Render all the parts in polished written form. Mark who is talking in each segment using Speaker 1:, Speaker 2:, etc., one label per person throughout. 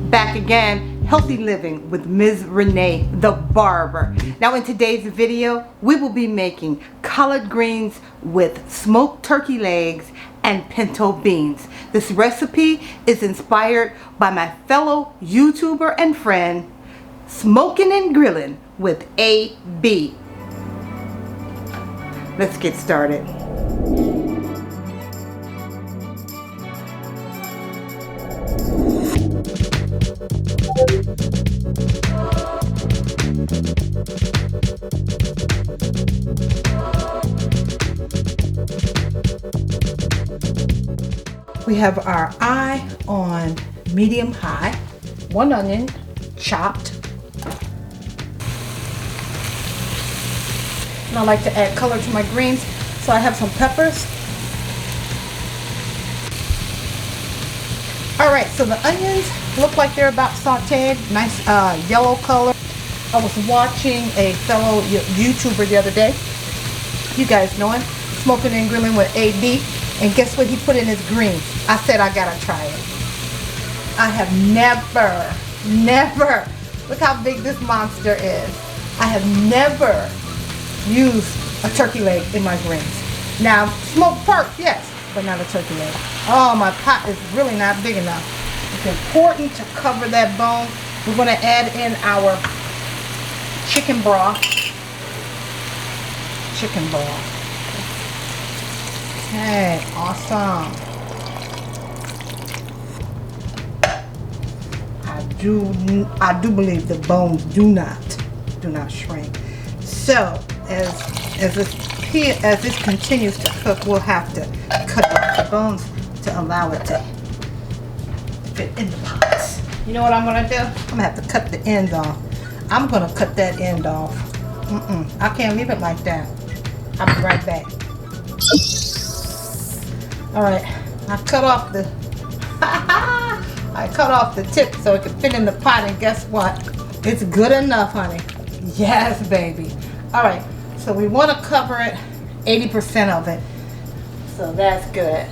Speaker 1: Back again, healthy living with Ms. Renee the Barber. Now in today's video, we will be making collard greens with smoked turkey legs and pinto beans. This recipe is inspired by my fellow YouTuber and friend, Smoking and Grilling with AB. Let's get started. We have our eye on medium high, 1 onion chopped. And I like to add color to my greens, so I have some peppers. Alright, so the onions look like they're about sauteed, nice yellow color. I was watching a fellow YouTuber the other day. You guys know him, Smoking and Grilling with AB. And guess what he put in his greens? I said I gotta try it. I have never, look how big this monster is. I have never used a turkey leg in my greens. Now, smoked pork, yes, but not a turkey leg. Oh, my pot is really not big enough. It's important to cover that bone. We're gonna add in our chicken broth. Okay, awesome. I do believe the bones do not shrink. So as this continues to cook, we'll have to cut off the bones to allow it to fit in the pots. You know what I'm gonna do? I'm gonna have to cut the end off. I'm gonna cut that end off. I can't leave it like that. I'll be right back. All right, I cut off the tip so it can fit in the pot, and guess what? It's good enough, honey. Yes, baby. All right, so we want to cover it, 80% of it. So that's good.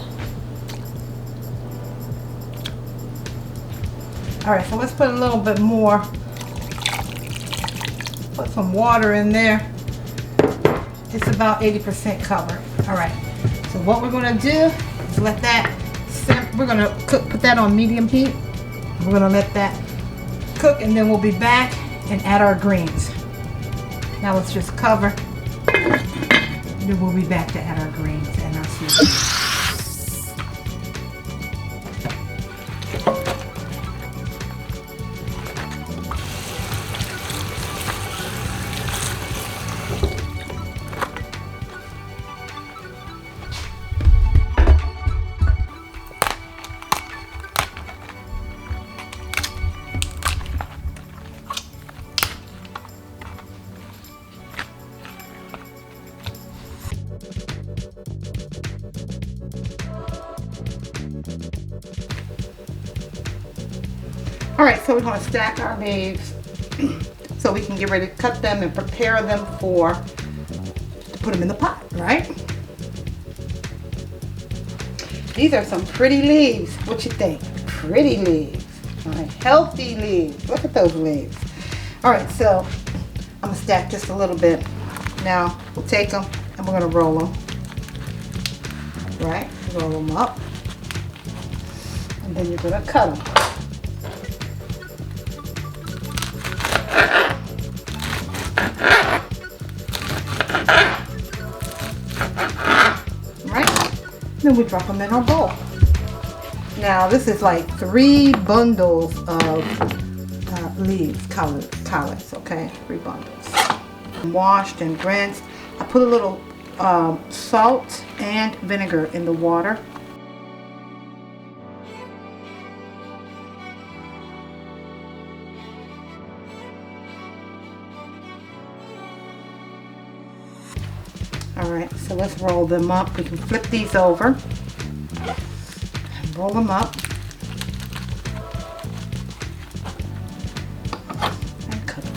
Speaker 1: All right, so let's put a little bit more. Put some water in there. It's about 80% covered. All right. So what we're gonna do is let that simmer. We're gonna put that on medium heat. We're gonna let that cook, and then we'll be back and add our greens. Now let's just cover. And then we'll be back to add our greens and our seasoning. All right, so we're going to stack our leaves so we can get ready to cut them and prepare them to put them in the pot, right? These are some pretty leaves. What you think? Pretty leaves. All right, healthy leaves. Look at those leaves. All right, so I'm going to stack just a little bit. Now, we'll take them and we're going to roll them. Right? Roll them up. And then you're going to cut them. Then we drop them in our bowl. Now this is like 3 bundles of leaves, collards, okay? 3 bundles. Washed and rinsed. I put a little salt and vinegar in the water. All right, so let's roll them up. We can flip these over and roll them up and cut them.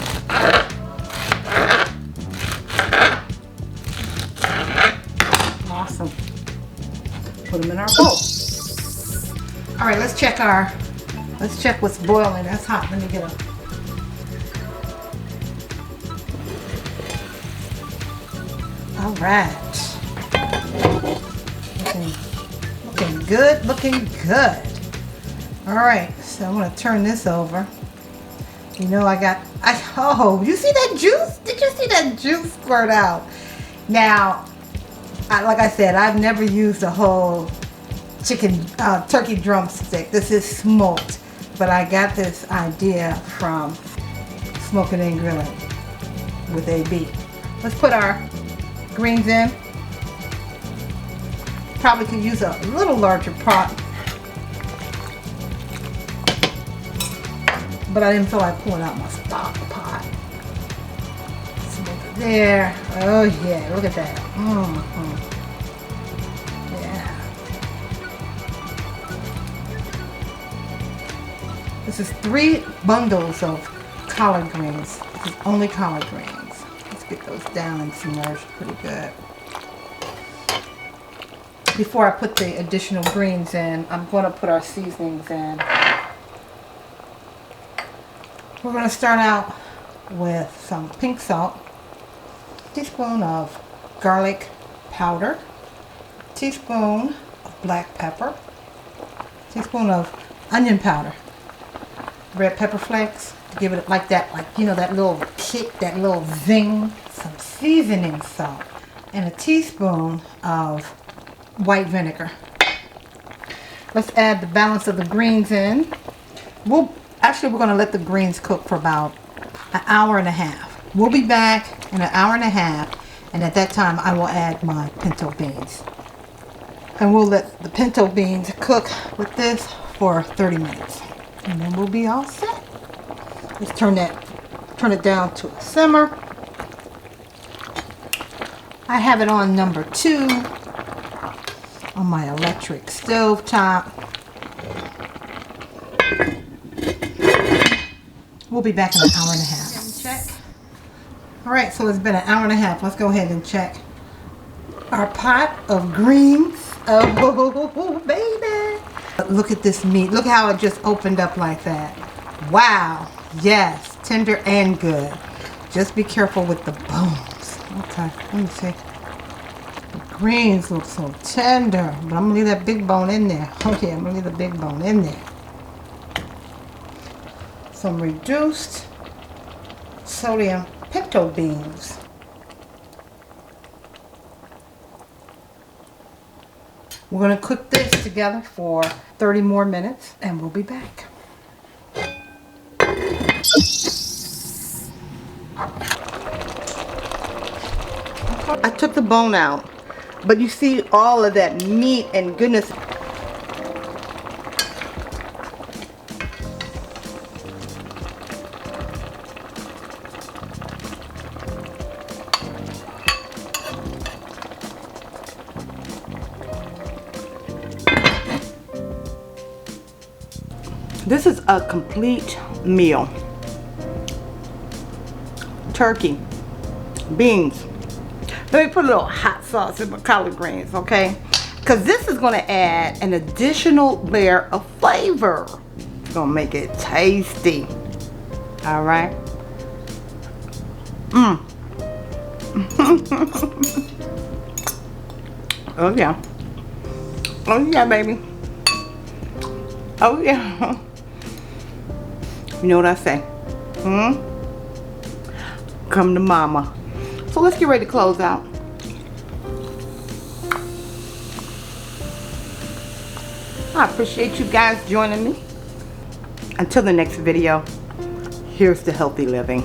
Speaker 1: Awesome. Put them in our bowl. All right, let's check our Let's check what's boiling. That's hot. Let me get a... All right. Looking good, looking good. All right, so I'm gonna turn this over. You know oh, you see that juice? Did you see that juice squirt out? Now, like I said, I've never used a whole turkey drumstick. This is smoked, but I got this idea from Smoking and Grilling with AB. Let's put our greens in. Probably could use a little larger pot, but I didn't feel like pulling out my stock pot. Smoke it there. Oh yeah, look at that. Yeah. This is 3 bundles of collard greens. This is only collard greens. Let's get those down and submerged pretty good. Before I put the additional greens in, I'm going to put our seasonings in. We're going to start out with some pink salt, a teaspoon of garlic powder, a teaspoon of black pepper, a teaspoon of onion powder, red pepper flakes to give it like that, like, you know, that little kick, that little zing, some seasoning salt, and a teaspoon of white vinegar. Let's add the balance of the greens in. We're going to let the greens cook for about an hour and a half. We'll be back in an hour and a half, and at that time I will add my pinto beans. And we'll let the pinto beans cook with this for 30 minutes. And then we'll be all set. Let's turn it down to a simmer. I have it on number 2 on my electric stove top. We'll be back in an hour and a half. Check. All right, so it's been an hour and a half. Let's go ahead and check our pot of greens. Oh, baby. Look at this meat. Look how it just opened up like that. Wow. Yes, tender and good. Just be careful with the bones. Okay, let me see. The greens look so tender, but I'm gonna leave that big bone in there. Okay, I'm gonna leave the big bone in there. Some reduced sodium pinto beans. We're going to cook this together for 30 more minutes and we'll be back. I took the bone out, but you see all of that meat and goodness. This is a complete meal. Turkey, beans. Let me put a little hot sauce in my collard greens, okay? Because this is going to add an additional layer of flavor. It's going to make it tasty. All right. Oh yeah. Oh yeah, baby. Oh yeah. You know what I say? Come to mama. So let's get ready to close out. I appreciate you guys joining me. Until the next video, here's to healthy living.